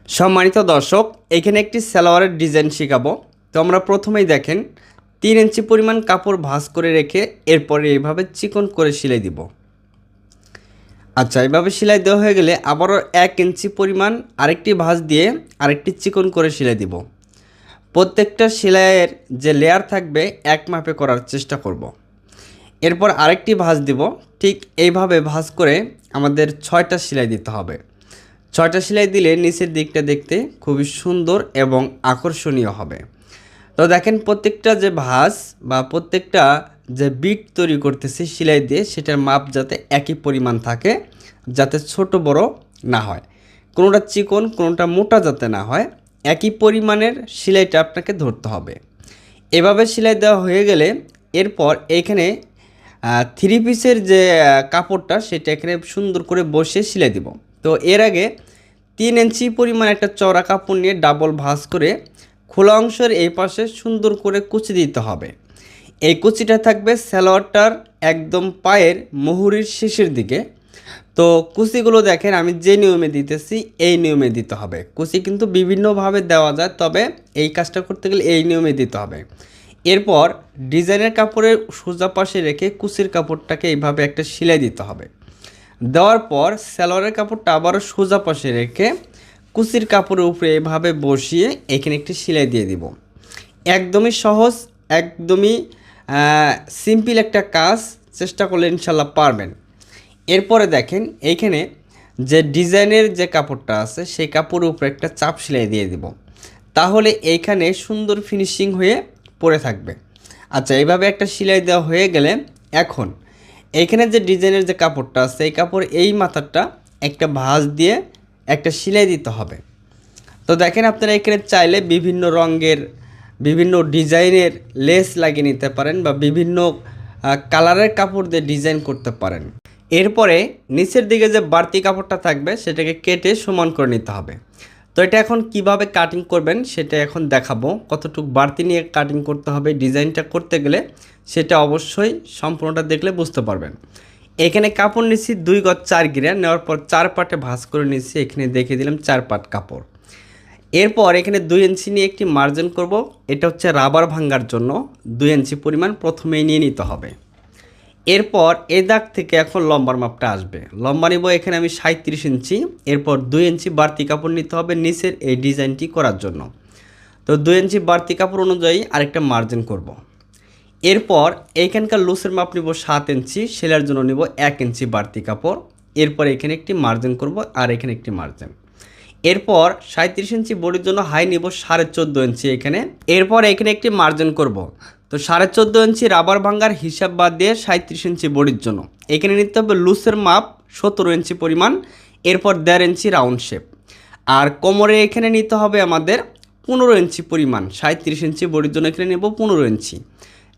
সম্মানিত দর্শক, এখানে একটি সালোয়ারের ডিজাইন শেখাবো। তো আমরা প্রথমেই দেখেন 3 ইঞ্চি পরিমাণ কাপড় ভাঁজ করে রেখে এরপরে এইভাবে চিকন করে সেলাই দিব। আচ্ছা, এইভাবে সেলাই দেওয়া হয়ে গেলে আবারও 1 ইঞ্চি পরিমাণ আরেকটি ভাঁজ দিয়ে আরেকটি চিকন করে সেলাই দিব। প্রত্যেকটা সেলাইয়ের যে লেয়ার থাকবে এক মাপে করার চেষ্টা করব। এরপর আরেকটি ভাঁজ দিব। ঠিক এইভাবে ভাঁজ করে আমাদের 6টা সেলাই দিতে হবে। 6টা সেলাই দিলে নিচের দিকটা দেখতে খুবই সুন্দর এবং আকর্ষণীয় হবে। তো দেখেন, প্রত্যেকটা যে ভাঁজ বা প্রত্যেকটা যে বিট তৈরি করতেছি সেলাই দিয়ে, সেটার মাপ যাতে একই পরিমাণ থাকে, যাতে ছোট বড় না হয়, কোনোটা চিকন কোনোটা মোটা যাতে না হয়, একই পরিমাণের সেলাইটা আপনাকে ধরতে হবে। এভাবে সেলাই দেওয়া হয়ে গেলে এরপর এইখানে 3 পিসের যে কাপড়টা সেটা এখানে সুন্দর করে বসে সেলাই দিব। তো এর আগে 3 ইঞ্চি পরিমাণ একটা চওড়া কাপড় নিয়ে ডাবল ভাঁজ করে খোলা অংশের এই পাশে সুন্দর করে কুচি দিতে হবে। এই কুচিটা থাকবে সালোয়ারটার একদম পায়ের মুহুরির শেষের দিকে। তো কুচিগুলো দেখেন আমি যে নিয়মে দিতেছি এই নিয়মে দিতে হবে। কুচি কিন্তু বিভিন্নভাবে দেওয়া যায়, তবে এই কাজটা করতে গেলে এই নিয়মে দিতে হবে। এরপর ডিজাইনের কাপড়ের সোজা পাশে রেখে কুচির কাপড়টাকে এইভাবে একটা সেলাই দিতে হবে। দেওয়ার পর সালোয়ারের কাপড়টা আবারও সোজা পাশে রেখে কুচির কাপড়ের উপরে এভাবে বসিয়ে এখানে একটি সেলাই দিয়ে দিব। একদমই সহজ, একদমই সিম্পল একটা কাজ, চেষ্টা করলে ইনশাল্লাহ পারবেন। এরপরে দেখেন এইখানে যে ডিজাইনের যে কাপড়টা আছে সেই কাপড়ের উপরে একটা চাপ সেলাই দিয়ে দিব, তাহলে এইখানে সুন্দর ফিনিশিং হয়ে পড়ে থাকবে। আচ্ছা, এইভাবে একটা সেলাই দেওয়া হয়ে গেলে এখন এইখানে যে ডিজাইনের যে কাপড়টা আছে এই কাপড় এই মাথাটা একটা ভাঁজ দিয়ে একটা সেলাই দিতে হবে। তো দেখেন, আপনারা এখানে চাইলে বিভিন্ন রঙের বিভিন্ন ডিজাইনের লেস লাগিয়ে নিতে পারেন বা বিভিন্ন কালারের কাপড় দিয়ে ডিজাইন করতে পারেন। এরপরে নিচের দিকে যে বাড়তি কাপড়টা থাকবে সেটাকে কেটে সমান করে নিতে হবে। তো এটা এখন কিভাবে কাটিং করবেন সেটা এখন দেখাবো। কতটুকু বাড়তি নিয়ে কাটিং করতে হবে ডিজাইনটা করতে গেলে সেটা অবশ্যই সম্পূর্ণটা দেখলে বুঝতে পারবেন। এখানে কাপড় নিচ্ছি 2 গজ 4 গিরা, নেওয়ার পর 4 পাটে ভাঁজ করে নিচ্ছি। এখানে দেখিয়ে দিলাম 4 পাট কাপড়। এরপর এখানে 2 ইঞ্চি নিয়ে একটি মার্জিন করব। এটা হচ্ছে রাবার ভাঙার জন্য 2 ইঞ্চি পরিমাণ প্রথমেই নিয়ে নিতে হবে। এরপর এই দাগ থেকে এখন লম্বার মাপটা আসবে। লম্বা নিব এখানে আমি 37 ইঞ্চি। এরপর 2 ইঞ্চি বাড়তি কাপড় নিতে হবে নিচের এই ডিজাইনটি করার জন্য। তো 2 ইঞ্চি বাড়তি কাপড় অনুযায়ী আরেকটা মার্জিন করব। এরপর এইখানকার লুসের মাপ নিব 7 ইঞ্চি, সেলাইয়ের জন্য নিব 1 ইঞ্চি বাড়তি কাপড়। এরপর এখানে একটি মার্জিন করব আর এখানে একটি মার্জিন। এরপর 37 ইঞ্চি বডির জন্য হাই নিব 14.5 ইঞ্চি এখানে। এরপর এখানে একটি মার্জিন করব। তো 14.5 ইঞ্চি রাবার ভাঙ্গার হিসাব বাদ দিয়ে 37 ইঞ্চি বডির জন্য এখানে নিতে হবে লুসের মাপ 17 ইঞ্চি পরিমাণ। এরপর 1.5 ইঞ্চি রাউন্ড শেপ। আর কোমরে এখানে নিতে হবে আমাদের 15 ইঞ্চি পরিমাণ। 37 ইঞ্চি বডির জন্য এখানে নেব 15 ইঞ্চি।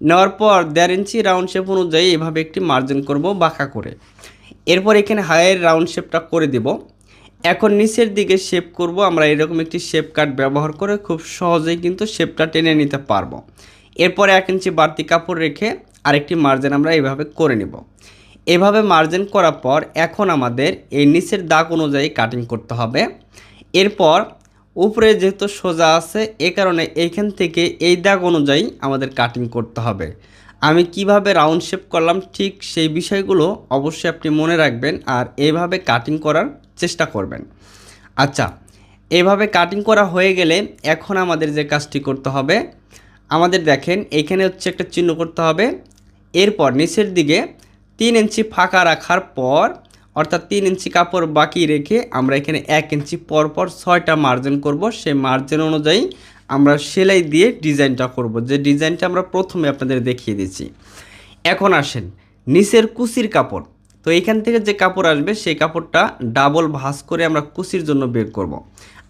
নেওয়ার পর 1.5 ইঞ্চি রাউন্ড শেপ অনুযায়ী এভাবে একটি মার্জিন করব বাঁকা করে। এরপর এখানে হাইয়ের রাউন্ড শেপটা করে দেব। এখন নিচের দিকে শেপ করব আমরা এরকম একটি শেপ কাট ব্যবহার করে খুব সহজেই কিন্তু শেপটা টেনে নিতে পারবো। এরপর 1 ইঞ্চি বাড়তি কাপড় রেখে আরেকটি মার্জিন আমরা এইভাবে করে নেব। এভাবে মার্জিন করার পর এখন আমাদের এই নিচের দাগ অনুযায়ী কাটিং করতে হবে। এরপর উপরে যেহেতু সোজা আছে এ কারণে এইখান থেকে এই দাগ অনুযায়ী আমাদের কাটিং করতে হবে। আমি কিভাবে রাউন্ড শেপ করলাম ঠিক সেই বিষয়গুলো অবশ্যই আপনি মনে রাখবেন আর এইভাবে কাটিং করার চেষ্টা করবেন। আচ্ছা, এইভাবে কাটিং করা হয়ে গেলে এখন আমাদের যে কাজটি করতে হবে, আমাদের দেখেন এইখানে হচ্ছে একটা চিহ্ন করতে হবে। এরপর নিচের দিকে 3 ইঞ্চি ফাঁকা রাখার পর অর্থাৎ 3 ইঞ্চি কাপড় বাকি রেখে আমরা এখানে 1 ইঞ্চি পর পর 6টা মার্জিন করব। সেই মার্জিন অনুযায়ী আমরা সেলাই দিয়ে ডিজাইনটা করব, যে ডিজাইনটা আমরা প্রথমে আপনাদের দেখিয়ে দিচ্ছি। এখন আসেন নিচের কুচির কাপড়। তো এইখান থেকে যে কাপড় আসবে সেই কাপড়টা ডাবল ভাঁজ করে আমরা কুচির জন্য বের করব।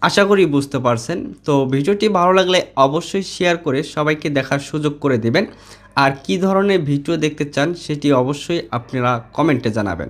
আশা করি বুঝতে পারছেন। তো ভিডিওটি ভালো লাগলে অবশ্যই শেয়ার করে সবাইকে দেখার সুযোগ করে দেবেন। আর কি ধরনের ভিডিও দেখতে চান সেটি অবশ্যই আপনারা কমেন্টে জানাবেন।